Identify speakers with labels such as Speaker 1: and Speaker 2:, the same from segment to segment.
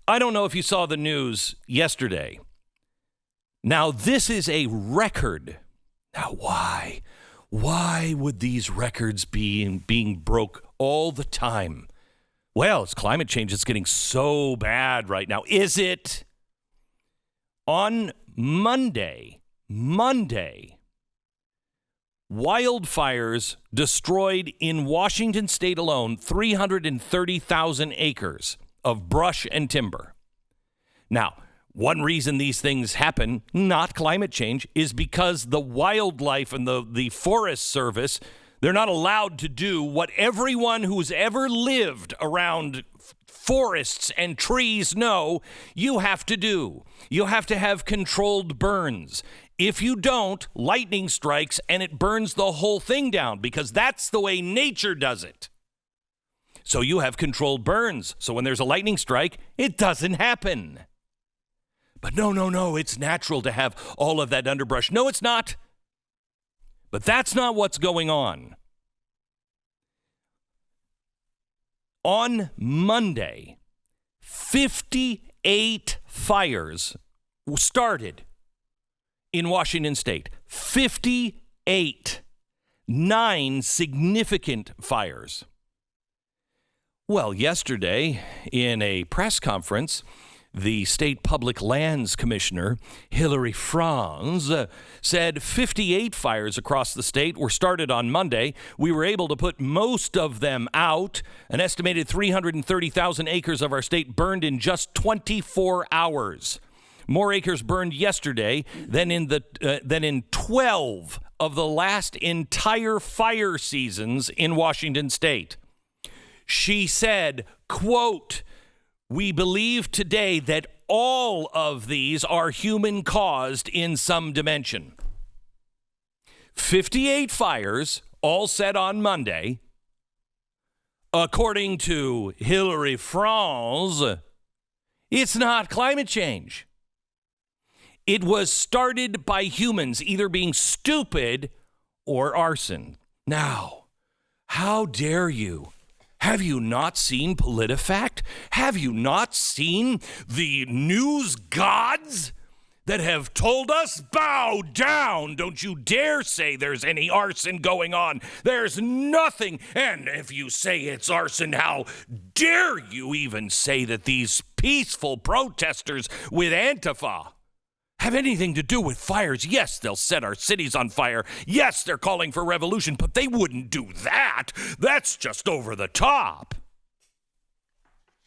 Speaker 1: I don't know if you saw the news yesterday. Now, this is a record. Now, why? Why would these records be being broke all the time? Well, it's climate change. It's getting so bad right now. Is it? On Monday, wildfires destroyed in Washington state alone 330,000 acres of brush and timber. Now, one reason these things happen, not climate change, is because the wildlife and the Forest Service, they're not allowed to do what everyone who's ever lived around forests and trees know you have to do. You have to have controlled burns. If you don't, lightning strikes and it burns the whole thing down because that's the way nature does it. So you have controlled burns. So when there's a lightning strike, it doesn't happen. But no, it's natural to have all of that underbrush. No, it's not. But that's not what's going on. On Monday, 58 fires started in Washington state. 58. 9 significant fires. Well, yesterday, in a press conference, the state public lands commissioner, Hilary Franz, said 58 fires across the state were started on Monday. We were able to put most of them out. An estimated 330,000 acres of our state burned in just 24 hours. More acres burned yesterday than in 12 of the last entire fire seasons in Washington state. She said, quote, "We believe today that all of these are human-caused in some dimension." 58 fires, all set on Monday. According to Hilary Franz, it's not climate change. It was started by humans either being stupid or arson. Now, how dare you? Have you not seen PolitiFact? Have you not seen the news gods that have told us, bow down, don't you dare say there's any arson going on. There's nothing. And if you say it's arson, how dare you even say that these peaceful protesters with Antifa have anything to do with fires? Yes, they'll set our cities on fire. Yes, they're calling for revolution, but they wouldn't do that. That's just over the top.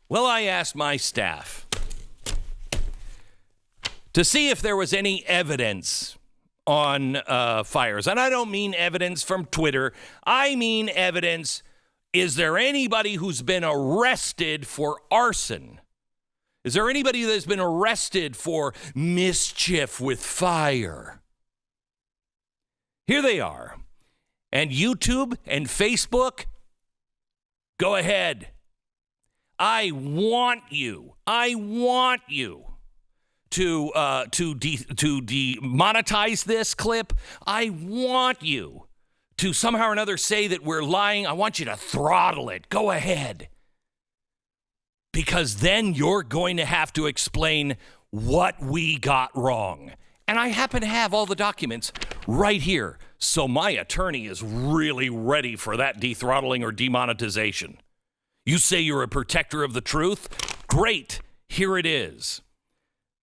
Speaker 1: Well, I asked my staff to see if there was any evidence on fires. And I don't mean evidence from Twitter. I mean evidence. Is there anybody who's been arrested for arson? Is there anybody that's been arrested for mischief with fire? Here they are. And YouTube and Facebook, go ahead. I want you to demonetize this clip. I want you to somehow or another say that we're lying. I want you to throttle it. Go ahead. Because then you're going to have to explain what we got wrong. And I happen to have all the documents right here. So my attorney is really ready for that dethrottling or demonetization. You say you're a protector of the truth? Great. Here it is.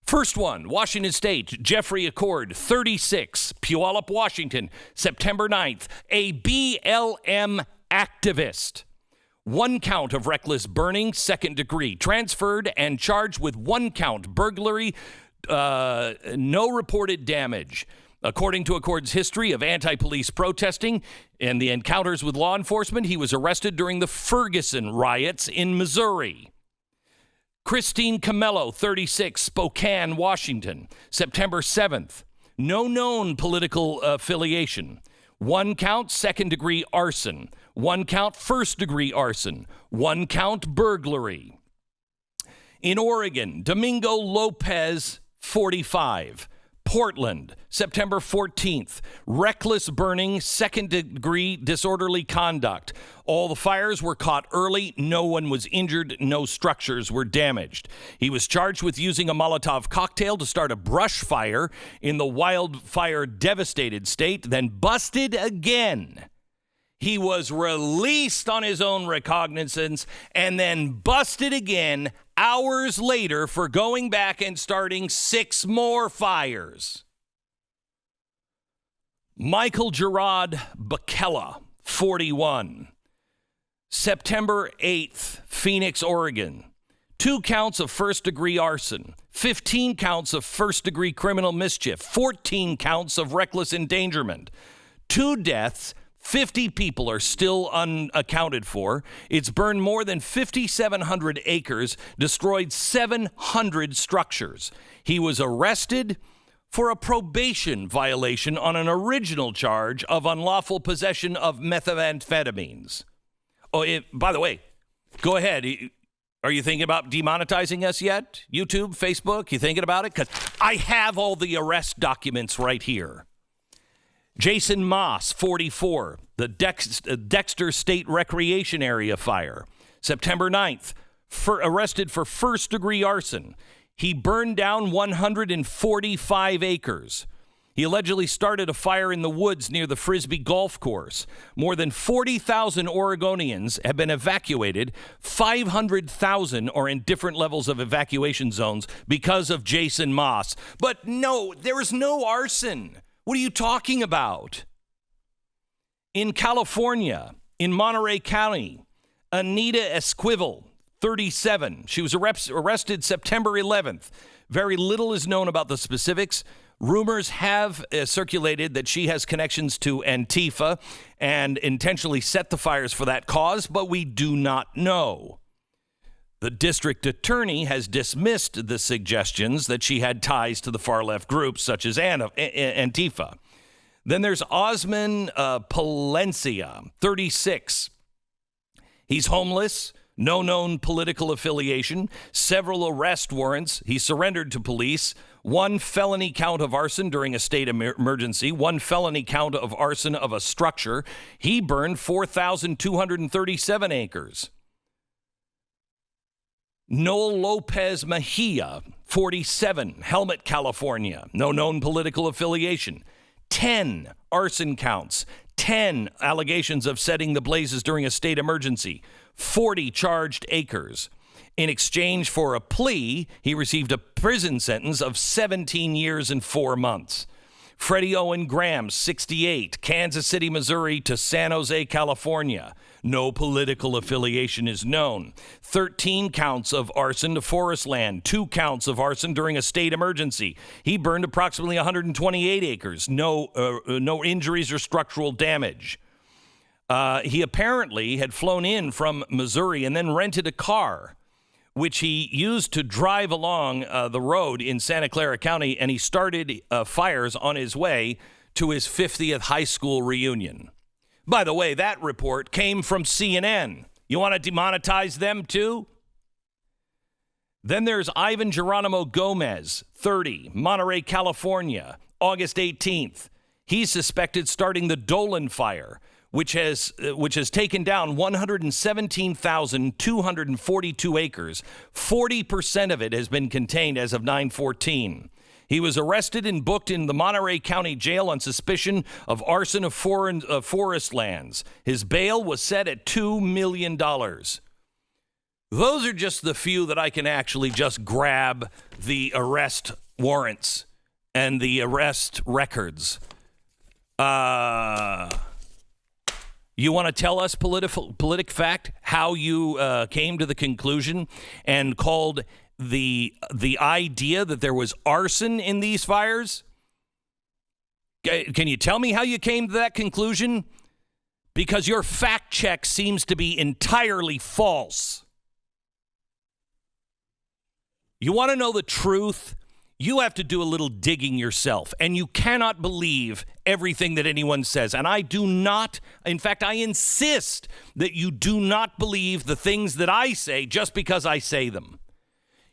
Speaker 1: First one, Washington State, Jeffrey Accord, 36, Puyallup, Washington, September 9th. A BLM activist. 1 count of reckless burning, 2nd degree. Transferred and charged with 1 count burglary, no reported damage. According to Accord's history of anti-police protesting and the encounters with law enforcement, he was arrested during the Ferguson riots in Missouri. Christine Camello, 36, Spokane, Washington, September 7th. No known political affiliation. 1 count, 2nd degree arson. 1 count, 1st degree arson. 1 count, burglary. In Oregon, Domingo Lopez, 45, Portland, September 14th. Reckless burning, second-degree disorderly conduct. All the fires were caught early. No one was injured. No structures were damaged. He was charged with using a Molotov cocktail to start a brush fire in the wildfire-devastated state, then busted again. He was released on his own recognizance and then busted again hours later for going back and starting 6 more fires. Michael Gerard Bakella, 41. September 8th, Phoenix, Oregon. 2 counts of first-degree arson, 15 counts of first-degree criminal mischief, 14 counts of reckless endangerment, 2 deaths. 50 people are still unaccounted for. It's burned more than 5,700 acres, destroyed 700 structures. He was arrested for a probation violation on an original charge of unlawful possession of methamphetamines. Oh, by the way, go ahead. Are you thinking about demonetizing us yet? YouTube, Facebook, you thinking about it? Because I have all the arrest documents right here. Jason Moss, 44, the Dexter State Recreation Area fire. September 9th, arrested for first-degree arson. He burned down 145 acres. He allegedly started a fire in the woods near the Frisbee golf course. More than 40,000 Oregonians have been evacuated. 500,000 are in different levels of evacuation zones because of Jason Moss. But no, there is no arson. What are you talking about? In California, in Monterey County, Anita Esquivel, 37. She was arrested September 11th. Very little is known about the specifics. Rumors have circulated that she has connections to Antifa and intentionally set the fires for that cause, but we do not know. The district attorney has dismissed the suggestions that she had ties to the far-left groups such as Antifa. Then there's Osman Palencia, 36. He's homeless, no known political affiliation, several arrest warrants. He surrendered to police. 1 felony count of arson during a state emergency, 1 felony count of arson of a structure. He burned 4,237 acres. Noel Lopez Mejia, 47, Helmet, California. No known political affiliation. 10 arson counts. 10 allegations of setting the blazes during a state emergency. 40 charged acres. In exchange for a plea, he received a prison sentence of 17 years and 4 months. Freddie Owen Graham, 68, Kansas City, Missouri to San Jose, California. No political affiliation is known. 13 counts of arson to forest land. 2 counts of arson during a state emergency. He burned approximately 128 acres. No injuries or structural damage. He apparently had flown in from Missouri and then rented a car, which he used to drive along the road in Santa Clara County, and he started fires on his way to his 50th high school reunion. By the way, that report came from CNN. You want to demonetize them too? Then there's Ivan Geronimo Gomez, 30, Monterey, California, August 18th. He's suspected starting the Dolan fire, which has taken down 117,242 acres. 40% of it has been contained as of 9/14. He was arrested and booked in the Monterey County Jail on suspicion of arson of forest lands. His bail was set at $2 million. Those are just the few that I can actually just grab the arrest warrants and the arrest records. You want to tell us, PolitiFact, how you came to the conclusion and called the idea that there was arson in these fires? Can you tell me how you came to that conclusion? Because your fact check seems to be entirely false. You want to know the truth? You have to do a little digging yourself, and you cannot believe everything that anyone says. And I do not, in fact, I insist that you do not believe the things that I say just because I say them.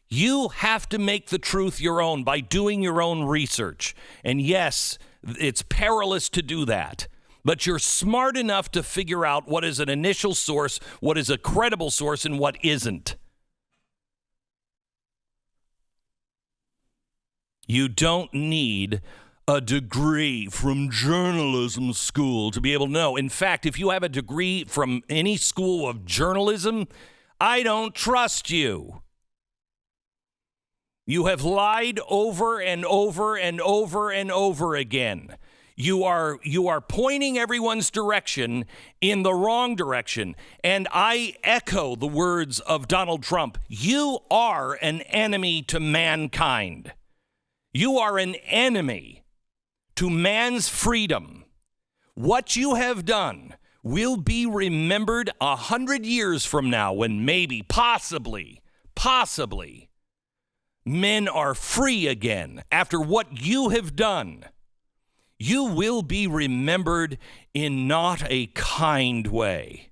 Speaker 1: You have to make the truth your own by doing your own research. And yes, it's perilous to do that. But you're smart enough to figure out what is an initial source, what is a credible source, and what isn't. You don't need a degree from journalism school to be able to know. In fact, if you have a degree from any school of journalism, I don't trust you. You have lied over and over and over and over again. You are pointing everyone's direction in the wrong direction. And I echo the words of Donald Trump. You are an enemy to mankind. You are an enemy to man's freedom. What you have done will be remembered 100 years from now when maybe, possibly, men are free again after what you have done. You will be remembered in not a kind way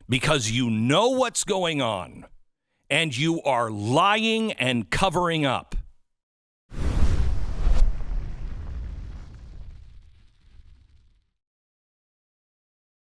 Speaker 1: because you know what's going on and you are lying and covering up.